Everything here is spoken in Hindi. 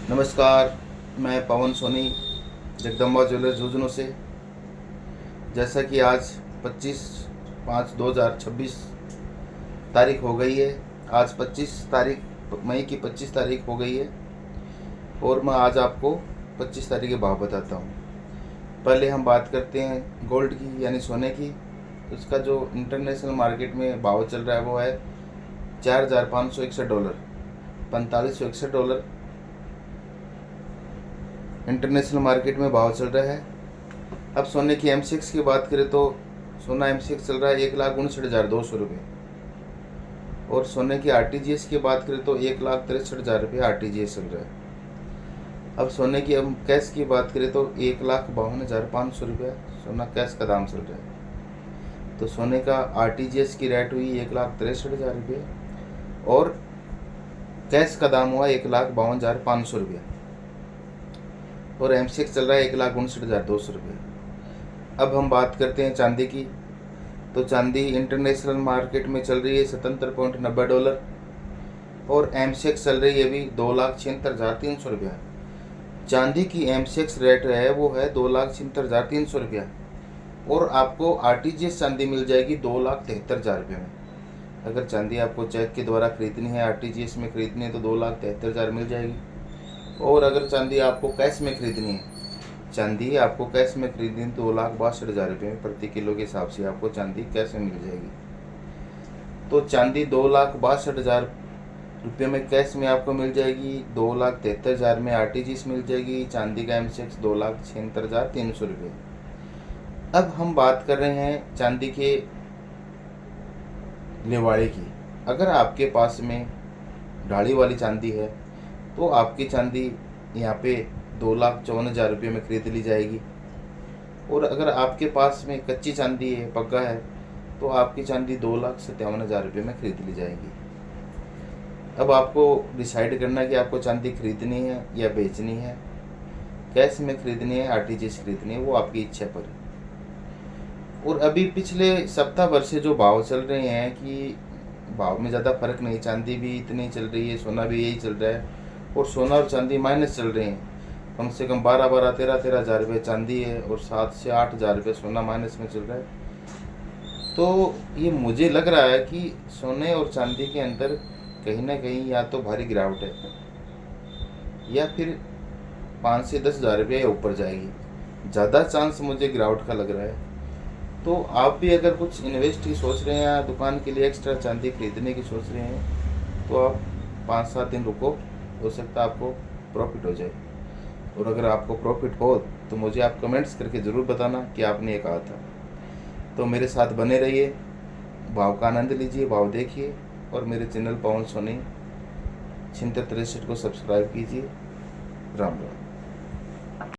नमस्कार, मैं पवन सोनी जगदम्बा ज्वेलर्स झुंझुनू से। जैसा कि आज 25/5/2026 तारीख हो गई है। आज 25 तारीख मई की 25 तारीख हो गई है और मैं आज आपको 25 तारीख के भाव बताता हूँ। पहले हम बात करते हैं गोल्ड की यानी सोने की। उसका जो इंटरनेशनल मार्केट में भाव चल रहा है वो है $4,561, $4561 इंटरनेशनल मार्केट में भाव चल रहा है। अब सोने की M6 की बात करें तो सोना M6 चल रहा है 1,59,200 और सोने की RTGS की बात करें तो 1,63,000 RTGS चल रहा है। अब सोने की हम कैश की बात करें तो 1,52,500 सोना कैश का दाम चल रहा है। तो सोने का RTGS की रेट हुई 1,63,000 और कैश का दाम हुआ 1,52,500 और M6 चल रहा है 1,59,200। अब हम बात करते हैं चांदी की। तो चांदी इंटरनेशनल मार्केट में चल रही है $77.90 और M6 चल रही है अभी $2,76,300। चांदी की M6 रेट है वो है $2,76,300 और आपको RTGS चांदी मिल जाएगी $2,73,000 में। अगर चांदी आपको चेक के द्वारा खरीदनी है, RTGS में खरीदनी है तो $2,73,000 मिल जाएगी। और अगर चांदी आपको कैश में खरीदनी है, चांदी आपको कैश में खरीदनी है तो $2,62,000 प्रति किलो के हिसाब से आपको चांदी कैश में मिल जाएगी। तो चांदी $2,62,000 में कैश में आपको मिल जाएगी, $2,73,000 में RTGS मिल जाएगी। चांदी का M6 $2,76,300। अब हम बात कर रहे हैं चांदी के लिवाड़े की। अगर आपके पास में ढाली वाली चांदी है तो आपकी चांदी यहाँ पे $2,54,000 में खरीद ली जाएगी। और अगर आपके पास में कच्ची चांदी है, पक्का है, तो आपकी चांदी $2,57,000 में खरीद ली जाएगी। अब आपको डिसाइड करना है कि आपको चांदी खरीदनी है या बेचनी है, कैश में खरीदनी है, RTGS खरीदनी है, वो आपकी इच्छा पर है। और अभी पिछले सप्ताह भर से जो भाव चल रहे हैं कि भाव में ज़्यादा फर्क नहीं, चांदी भी इतनी चल रही है, सोना भी यही चल रहा है और सोना और चांदी माइनस चल रहे हैं। कम से कम 13,000 चांदी है और 7 से 8,000 सोना माइनस में चल रहा है। तो ये मुझे लग रहा है कि सोने और चांदी के अंदर कहीं ना कहीं या तो भारी गिरावट है या फिर 5 से 10,000 ऊपर जाएगी। ज़्यादा चांस मुझे गिरावट का लग रहा है। तो आप भी अगर कुछ इन्वेस्ट की सोच रहे हैं या दुकान के लिए एक्स्ट्रा चांदी खरीदने की सोच रहे हैं तो आप 5-7 दिन रुको, हो सकता है आपको प्रॉफिट हो जाए। और अगर आपको प्रॉफिट हो तो मुझे आप कमेंट्स करके ज़रूर बताना कि आपने ये कहा था। तो मेरे साथ बने रहिए, भाव का आनंद लीजिए, भाव देखिए और मेरे चैनल पवन सोनी 7663 को सब्सक्राइब कीजिए। राम राम।